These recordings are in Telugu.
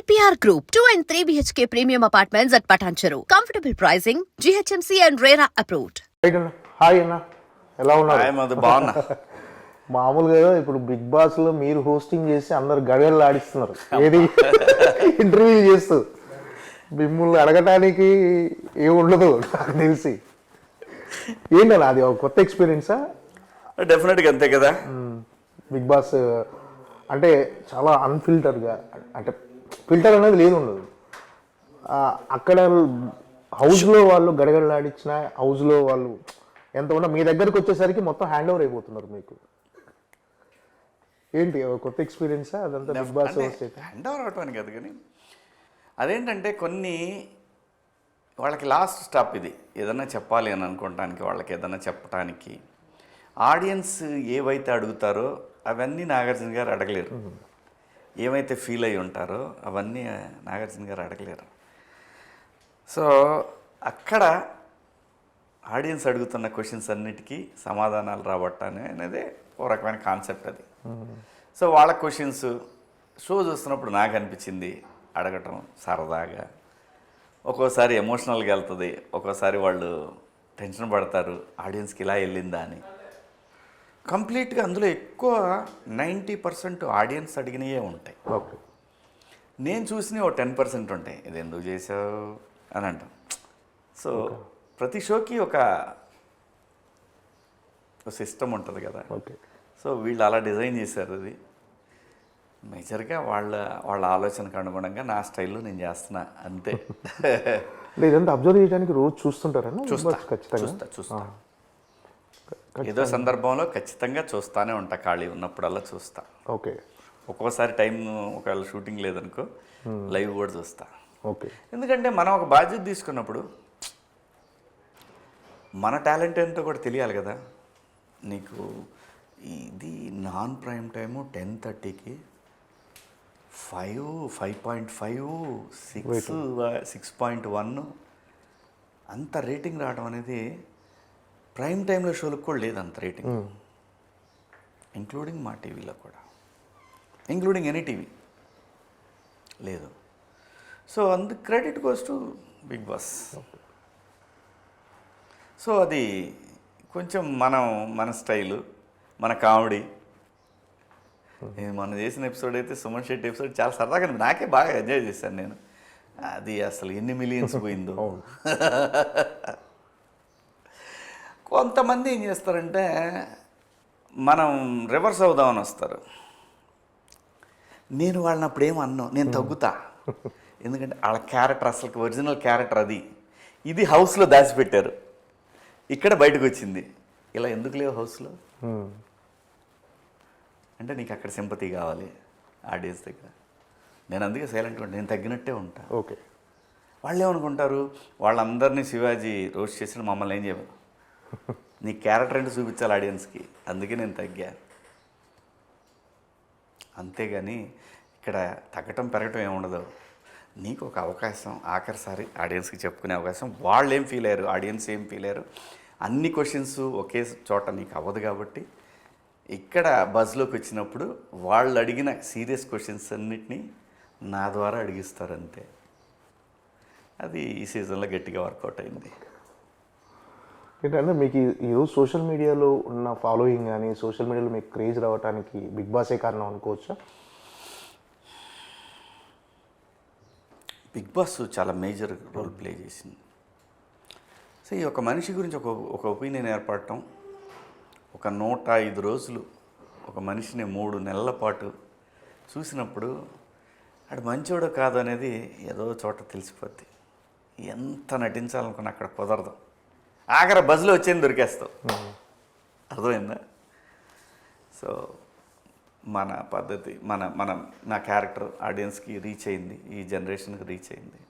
EPR Group, 2 and 3 BHK premium apartments at Patancheru. Comfortable pricing, GHMC and RERA approved. Hi అన్న, ఎలా ఉన్నారు? అది బాగున్నా. మామూలుగా ఇప్పుడు బిగ్ బాస్ లో మీరు హోస్టింగ్ చేసి అందరు గడగడలు ఆడిస్తున్నారు, ఏది ఇంటర్వ్యూ చేస్తూ. మిమ్మల్ని అడగటానికి ఏముండదు నాకు తెలిసి. ఏంటన్నా అది ఒక కొత్త ఎక్స్పీరియన్సా? డెఫినెట్గా అంతే కదా. బిగ్ బాస్ అంటే చాలా అన్ఫిల్టర్గా, అంటే ఫిల్టర్ అనేది లేదు, ఉండదు. అక్కడ హౌస్లో వాళ్ళు గడగడలాడించిన హౌస్లో వాళ్ళు ఎంత ఉన్నా మీ దగ్గరకు వచ్చేసరికి మొత్తం హ్యాండ్ ఓవర్ అయిపోతున్నారు మీకు. ఏంటి కొత్త ఎక్స్పీరియన్సా అదంతా? బిగ్ బాస్ హ్యాండ్ ఓవర్ అవటం కాదు, కానీ అదేంటంటే కొన్ని వాళ్ళకి లాస్ట్ స్టాప్ ఇది. ఏదన్నా చెప్పాలి అని అనుకోవటానికి, వాళ్ళకి ఏదన్నా చెప్పడానికి ఆడియన్స్ ఏవైతే అడుగుతారో అవన్నీ నాగార్జున గారు అడగలేరు. ఏమైతే ఫీల్ అయి ఉంటారో అవన్నీ నాగార్జున గారు అడగలేరు. సో అక్కడ ఆడియన్స్ అడుగుతున్న క్వశ్చన్స్ అన్నిటికీ సమాధానాలు రాబట్టానే అనేది ఒక రకమైన కాన్సెప్ట్ అది. సో వాళ్ళ క్వశ్చన్స్ షో చూస్తున్నప్పుడు నాకు అనిపించింది అడగటం సరదాగా. ఒక్కోసారి ఎమోషనల్గా వెళ్తుంది, ఒక్కోసారి వాళ్ళు టెన్షన్ పడతారు, ఆడియన్స్కి ఇలా వెళ్ళిందా అని. కంప్లీట్గా అందులో ఎక్కువ 90% ఆడియన్స్ అడిగినవే ఉంటాయి. ఓకే, నేను చూసినవి ఒక 10% ఉంటాయి, ఇది ఎందుకు చేసావు అని అంటాం. సో ప్రతి షోకి ఒక సిస్టమ్ ఉంటుంది కదా. ఓకే. సో వీళ్ళు అలా డిజైన్ చేశారు. అది మేజర్గా వాళ్ళ ఆలోచనకు అనుగుణంగా నా స్టైల్లో నేను చేస్తున్నా అంతే. ఇదంతా అబ్జర్వ్ చేయడానికి రోజు చూస్తుంటారని? చూస్తా. ఏదో సందర్భంలో ఖచ్చితంగా చూస్తానే ఉంటా, ఖాళీ ఉన్నప్పుడల్లా చూస్తా. ఓకే. ఒక్కోసారి టైం ఒకవేళ షూటింగ్ లేదనుకో లైవ్ కూడా చూస్తా. ఓకే. ఎందుకంటే మనం ఒక బాధ్యత తీసుకున్నప్పుడు మన టాలెంట్ ఏంటో కూడా తెలియాలి కదా. నీకు ఇది నాన్ ప్రైమ్ టైము 10:30కి 5.5 6.1 అంత రేటింగ్ రావడం అనేది ప్రైమ్ టైంలో షోలకు కూడా లేదు అంత రేటింగ్. ఇంక్లూడింగ్ మా టీవీలో కూడా, ఇంక్లూడింగ్ ఎనీ టీవీ లేదు. సో అందుకు credit goes to Bigg Boss. So అది కొంచెం మన స్టైలు, మన కామెడీ. మనం చేసిన ఎపిసోడ్ అయితే సుమన్ శెట్టి ఎపిసోడ్ చాలా సరదాగా, నాకే బాగా ఎంజాయ్ చేశాను నేను. అది అసలు ఎన్ని మిలియన్స్ పోయిందో. కొంతమంది ఏం చేస్తారంటే మనం రివర్స్ అవుదామని వస్తారు. నేను వాళ్ళని అప్పుడు ఏమో అన్నాను, నేను తగ్గుతా. ఎందుకంటే వాళ్ళ క్యారెక్టర్ అసలు ఒరిజినల్ క్యారెక్టర్ అది. ఇది హౌస్లో దాచిపెట్టారు, ఇక్కడ బయటకు వచ్చింది. ఇలా ఎందుకు లేవు హౌస్లో అంటే నీకు అక్కడ సింపతి కావాలి ఆడియన్స్ దగ్గర. నేను అందుకే సైలెంట్గా ఉంటాను, నేను తగ్గినట్టే ఉంటా. ఓకే. వాళ్ళు ఏమనుకుంటారు, వాళ్ళందరినీ శివాజీ రోస్ట్ చేసిన మమ్మల్ని ఏం చేయరు, నీ క్యారెక్టర్ ఏంటో చూపించాలి ఆడియన్స్కి, అందుకే నేను తగ్గా. అంతేగాని ఇక్కడ తగ్గటం పెరగటం ఏముండదు. నీకు ఒక అవకాశం, ఆఖరిసారి ఆడియన్స్కి చెప్పుకునే అవకాశం. వాళ్ళు ఏం ఫీల్ అయ్యారు, ఆడియన్స్ ఏం ఫీల్ అయ్యారు, అన్ని క్వశ్చన్స్ ఒకే చోట నీకు అవ్వదు. కాబట్టి ఇక్కడ బజ్లోకి వచ్చినప్పుడు వాళ్ళు అడిగిన సీరియస్ క్వశ్చన్స్ అన్నిటినీ నా ద్వారా అడిగిస్తారంతే. అది ఈ సీజన్లో గట్టిగా వర్కౌట్ అయింది. ఏంటంటే మీకు ఈరోజు సోషల్ మీడియాలో ఉన్న ఫాలోయింగ్ కానీ, సోషల్ మీడియాలో మీకు క్రేజ్ రావడానికి బిగ్ బాసే కారణం అనుకోవచ్చా? బిగ్ బాస్ చాలా మేజర్ రోల్ ప్లే చేసింది. సో ఈ ఒక మనిషి గురించి ఒక ఒపీనియన్ ఏర్పడటం, ఒక 105 రోజులు ఒక మనిషిని 3 నెలల పాటు చూసినప్పుడు అది మంచోడో కాదు అనేది ఏదో చోట తెలిసిపోద్ది. ఎంత నటించాలనుకున్నా అక్కడ కుదరదు. ఆఖరి బజ్లో వచ్చేది దొరికేస్తావు. అర్థమైందా? సో మన పద్ధతి, నా క్యారెక్టర్ ఆడియన్స్కి రీచ్ అయింది, ఈ జనరేషన్కి రీచ్ అయింది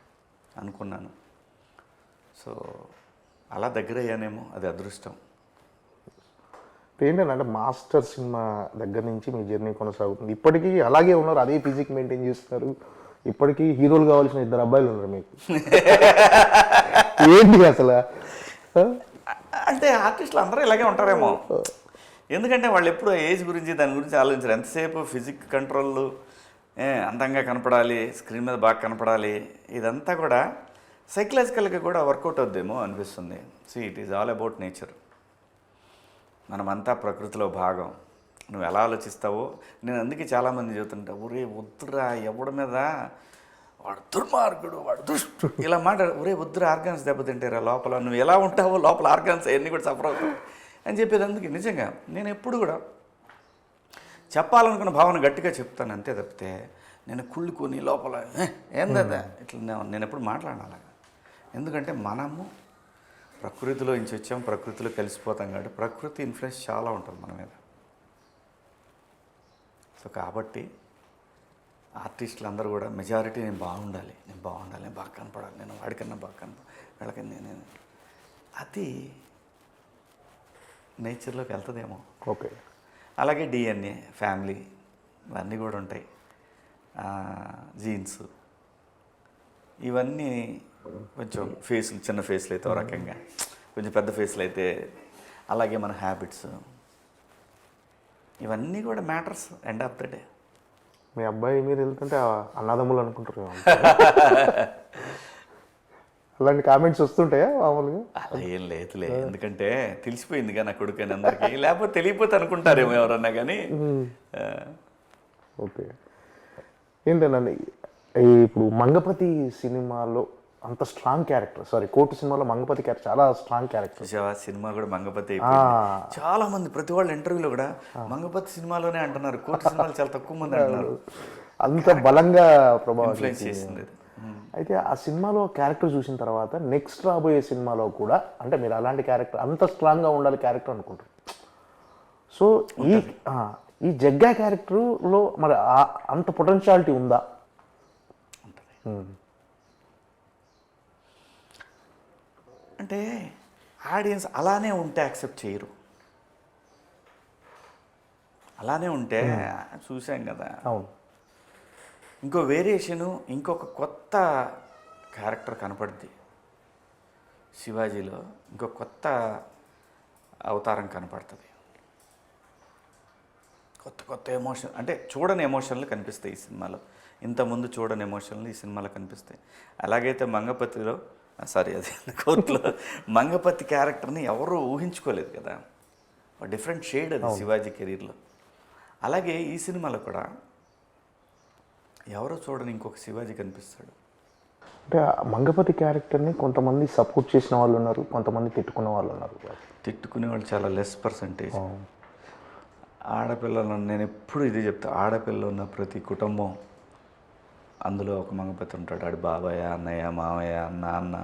అనుకున్నాను. సో అలా దగ్గర అయ్యానేమో, అది అదృష్టం. ఏంటంటే మాస్టర్ సినిమా దగ్గర నుంచి మీ జర్నీ కొనసాగుతుంది. ఇప్పటికీ అలాగే ఉన్నారు, అదే ఫిజిక్ మెయింటైన్ చేస్తున్నారు. ఇప్పటికీ హీరోలు కావాల్సిన 2 అబ్బాయిలు ఉన్నారు మీకు. ఏంటి అసలు? అంటే ఆర్టిస్టులు అందరూ ఇలాగే ఉంటారేమో. ఎందుకంటే వాళ్ళు ఎప్పుడు ఏజ్ గురించి దాని గురించి ఆలోచించారు. ఎంతసేపు ఫిజిక్ కంట్రోల్, అందంగా కనపడాలి, స్క్రీన్ మీద బాగా కనపడాలి, ఇదంతా కూడా సైకలాజికల్గా కూడా వర్కౌట్ అవుద్దేమో అనిపిస్తుంది. It is all about nature. మనమంతా ప్రకృతిలో భాగం. నువ్వు ఎలా ఆలోచిస్తావో, నేను అందుకే చాలామంది చెబుతుంటా, ఒరే వద్దురా ఎవడి మీద వాడు దుర్మార్గుడు, వాడు దుష్టు ఇలా ఒరే వద్దురా ఆర్గాన్స్ దెబ్బతింటారా లోపల, నువ్వు ఎలా ఉంటావో లోపల ఆర్గాన్స్ అవన్నీ కూడా సఫర్ అవుతావు అని చెప్పేది. అందుకే నిజంగా నేను ఎప్పుడు కూడా చెప్పాలనుకున్న భావన గట్టిగా చెప్తాను అంతే తప్పితే నేను కుళ్ళుకొని లోపల ఏందా ఇట్లా నేను ఎప్పుడు మాట్లాడాలి. ఎందుకంటే మనము ప్రకృతిలో నుంచి వచ్చాం, ప్రకృతిలో కలిసిపోతాం కాబట్టి ప్రకృతి ఇన్ఫ్లుయెన్స్ చాలా ఉంటుంది మన మీద. సో కాబట్టి ఆర్టిస్టులు అందరూ కూడా మెజారిటీ నేను బాగుండాలి, నేను బాగా కనపడాలి, నేను వాడికన్నా బాగా కనపడాలి, వీళ్ళకన్నా నేను అది నేచర్లోకి వెళ్తుందేమో. ఓకే. అలాగే డిఎన్ఏ, ఫ్యామిలీ ఇవన్నీ కూడా ఉంటాయి, జీన్స్ ఇవన్నీ. కొంచెం ఫేసులు చిన్న ఫేస్లు అయితే ఒక రకంగా, కొంచెం పెద్ద ఫేస్లు అయితే అలాగే మన హ్యాబిట్స్ ఇవన్నీ కూడా matters end of the day. మీ అబ్బాయి మీరు వెళ్తుంటే అన్నదమ్ములు అనుకుంటారు అలాంటి కామెంట్స్ వస్తుంటాయా మామూలుగా? అలా ఏం లేదులే, ఎందుకంటే తెలిసిపోయిందిగా నా కొడుకు అని అందరికీ, లేకపోతే తెలియపోతే అనుకుంటారేమో ఎవరన్నా కానీ. ఓకే. ఏంటండి ఇప్పుడు మంగపతి సినిమాలో అంత స్ట్రాంగ్ క్యారెక్టర్, కోర్టు సినిమాలో మంగపతి క్యారెక్టర్ చాలా స్ట్రాంగ్ క్యారెక్టర్. సినిమా కూడా మంగపతి చాలా మంది ప్రతి వాళ్ళ ఇంటర్వ్యూలో కూడా మంగపతి సినిమాలోనే అంటున్నారు, కోర్టు సినిమాలు చాలా తక్కువ మంది అంటున్నారు. అంత బలంగా ప్రభావం ఇన్ఫ్లుయెన్స్ చేసింది. అయితే ఆ సినిమాలో క్యారెక్టర్ చూసిన తర్వాత నెక్స్ట్ రాబోయే సినిమాలో కూడా అంటే మీరు అలాంటి క్యారెక్టర్ అంత స్ట్రాంగ్గా ఉండాలి క్యారెక్టర్ అనుకుంటారు. సో ఈ జగ్గా క్యారెక్టర్లో మరి అంత పొటెన్షియాలిటీ ఉందా? అంటే ఆడియన్స్ అలానే ఉంటే యాక్సెప్ట్ చేయరు, అలానే ఉంటే చూసాం కదా. అవును. ఇంకో వేరియేషను, ఇంకొక కొత్త క్యారెక్టర్ కనపడుద్ది శివాజీలో, ఇంకో కొత్త అవతారం కనపడుతుంది, కొత్త ఎమోషన్, అంటే చూడని ఎమోషన్లు కనిపిస్తాయి ఈ సినిమాలో. ఇంతకుముందు చూడని ఎమోషన్లు ఈ సినిమాలో కనిపిస్తాయి. అలాగైతే మంగపతిలో కోర్టులో మంగపతి క్యారెక్టర్ని ఎవరూ ఊహించుకోలేదు కదా, డిఫరెంట్ షేడ్ అది శివాజీ కెరీర్లో. అలాగే ఈ సినిమాలో కూడా ఎవరో చూడని ఇంకొక శివాజీ కనిపిస్తాడు. అంటే మంగపతి క్యారెక్టర్ని కొంతమంది సపోర్ట్ చేసిన వాళ్ళు ఉన్నారు, కొంతమంది తిట్టుకునే వాళ్ళు ఉన్నారు. తిట్టుకునే వాళ్ళు చాలా లెస్ పర్సంటేజ్. ఆడపిల్లలను నేను ఎప్పుడు ఇది చెప్తా, ఆడపిల్లలు ఉన్న ప్రతి కుటుంబం అందులో ఒక మంగపతి ఉంటాడు. ఆడు బాబాయ్, అన్నయ్య, మామయ్య, నాన్న,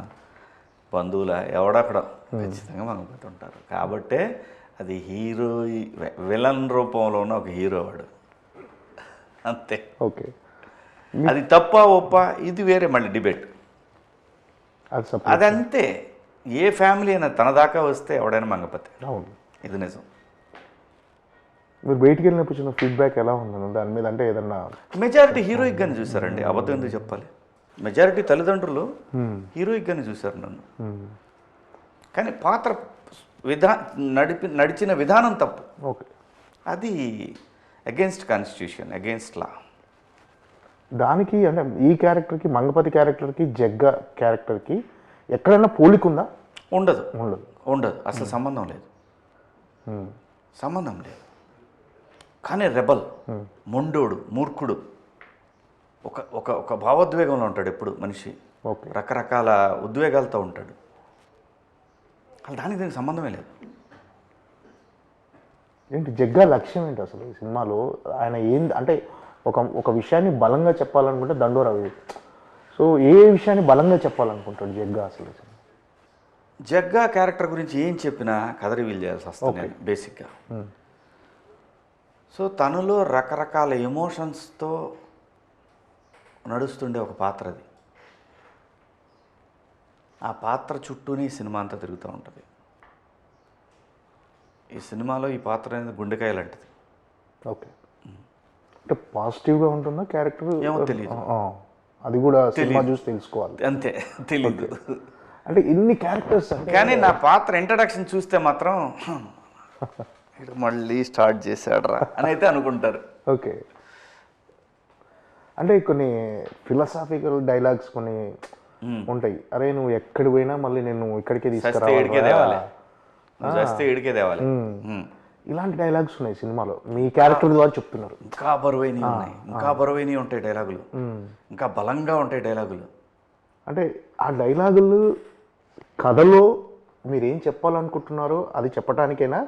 బంధువుల ఎవడక్కడ ఖచ్చితంగా మంగపతి ఉంటారు. కాబట్టే అది హీరో విలన్ రూపంలో ఉన్న ఒక హీరో వాడు, అంతే. ఓకే. అది తప్ప ఒప్ప ఇది వేరే మళ్ళీ డిబేట్, అదంతే. ఏ ఫ్యామిలీ అయినా తన దాకా వస్తే ఎవడైనా మంగపతి. అవును, ఇది నిజం. మీరు బయటికి వెళ్ళినప్పుడు చిన్న ఫీడ్బ్యాక్ ఎలా ఉందండి దాని మీద? అంటే ఏదన్నా మెజారిటీ హీరోయిక్గానే చూసారండి, అబద్ధం ఎందుకు చెప్పాలి. మెజారిటీ తల్లిదండ్రులు హీరోయిక్గానే చూశారు నన్ను. కానీ పాత్ర నడిచిన విధానం తప్పు. ఓకే. అది అగెన్స్ట్ కాన్స్టిట్యూషన్, అగెన్స్ట్ లా. దానికి అంటే ఈ క్యారెక్టర్కి, మంగపతి క్యారెక్టర్కి, జగ్గ క్యారెక్టర్కి ఎక్కడైనా పోలిక ఉందా? ఉండదు, అసలు సంబంధం లేదు, సంబంధం లేదు. కానీ రెబల్, మొండోడు, మూర్ఖుడు, ఒక భావోద్వేగంలో ఉంటాడు ఎప్పుడు మనిషి. రకరకాల ఉద్వేగాలతో ఉంటాడు. అసలు దీనికి సంబంధమే లేదు. ఏంటి జగ్గా లక్ష్యం ఏంటి అసలు ఈ సినిమాలో? ఆయన ఏంది అంటే ఒక విషయాన్ని బలంగా చెప్పాలనుకుంటే దండోరా. సో ఏ విషయాన్ని బలంగా చెప్పాలనుకుంటాడు జగ్గా అసలు? జగ్గా క్యారెక్టర్ గురించి ఏం చెప్పినా కథ రివీల్ చేయాల్సి వస్తుంది బేసిక్గా. సో తనలో రకరకాల ఎమోషన్స్తో నడుస్తుండే ఒక పాత్ర అది. ఆ పాత్ర చుట్టూనే ఈ సినిమా అంతా తిరుగుతూ ఉంటుంది. ఈ సినిమాలో ఈ పాత్ర అనేది గుండెకాయ లాంటిది. ఓకే. అంటే పాజిటివ్గా ఉంటుందా క్యారెక్టర్? ఏమో తెలియదు, అది కూడా సినిమా చూసి తెలుసుకోవాలి. అంతే, తెలీదు. అంటే ఇన్ని క్యారెక్టర్స్ కానీ నా పాత్ర ఇంట్రడక్షన్ చూస్తే మాత్రం మళ్ళీ స్టార్ట్ చేశాడ్రా అని అయితే అనుకుంటారు. ఓకే. అంటే కొన్ని ఫిలసాఫికల్ డైలాగ్స్ కొన్ని ఉంటాయి. అరే నువ్వు ఎక్కడికి పోయినా మళ్ళీ నేను ఇక్కడికే చస్తే ఏడికే తేవాలి, తీసుకురావాలి, నువ్వు చస్తే ఏడికే తేవాలి. ఇలాంటి డైలాగ్స్ ఉన్నాయి సినిమాలో. మీ క్యారెక్టర్ ద్వారా చెప్తున్నారు. ఇంకా బరువైనవి ఉన్నాయి, ఇంకా బరువైనవి ఉంటాయి డైలాగులు, ఇంకా బలంగా ఉంటాయి డైలాగులు. అంటే ఆ డైలాగులు కథలో మీరు ఏం చెప్పాలనుకుంటున్నారో అది చెప్పడానికైనా,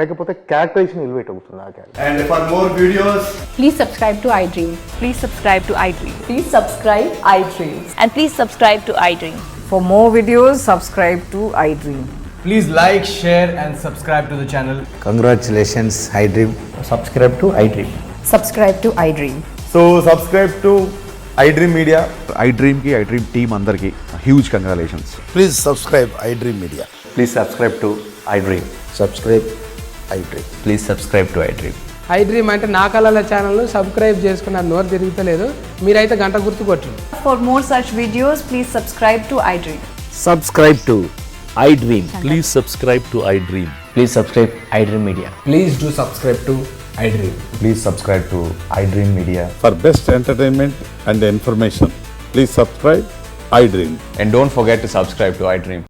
లేకపోతే క్యారెక్టరైజేషన్ ఎలివేట్ అవుతుంది ఆ character. And for more videos, Please subscribe to iDream. Please subscribe to iDream. Please subscribe iDream. And please subscribe to iDream. For more videos, subscribe to iDream. please like, share and subscribe to the channel. Congratulations, iDream. Subscribe to iDream. Subscribe to iDream. So subscribe to iDream Media. iDream ki iDream team andarki huge congratulations. Please subscribe iDream Media. Please subscribe to iDream. Subscribe iDream. Please subscribe to iDream. iDream అంటే నా కళల ఛానల్ సబ్స్క్రైబ్ చేసుకున్న నోరు తిరుగుతలేదు, మీరైతే గంట గుర్తు కొట్టండి. For more such videos, please subscribe to iDream. Subscribe to iDream. Please subscribe to iDream. Please subscribe iDream Media. Please do subscribe to iDream. Please subscribe to iDream Media. For best entertainment and information, please subscribe iDream. And don't forget to subscribe to iDream.